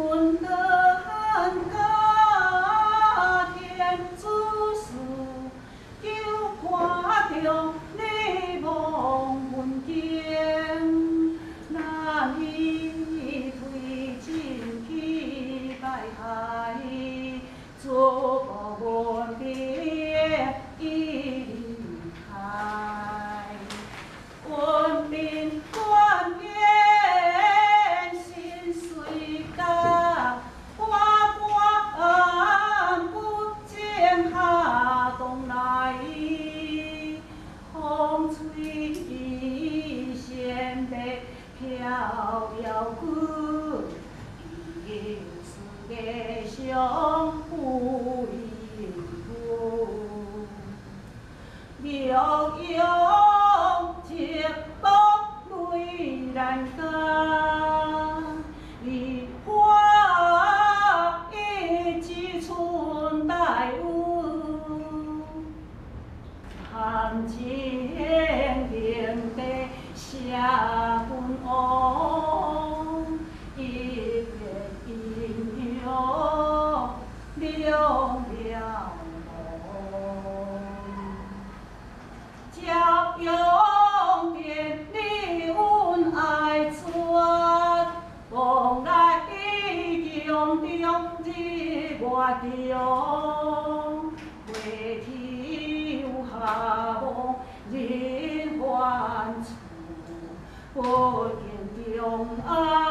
春得汉家天子嗣，又看着你望文景，那伊推进去拜海，做个文明已离开，文明冠冕心碎家，花冠不见下东来，风吹仙白飘飘过，又是月上不一路，悠悠直落泪人家，梨花一枝春带舞，含情凝地下分红，一片阴阳两了梦。朝阳殿你阮爱出，望来意江中日月中，回头下望人寰处，不见中安。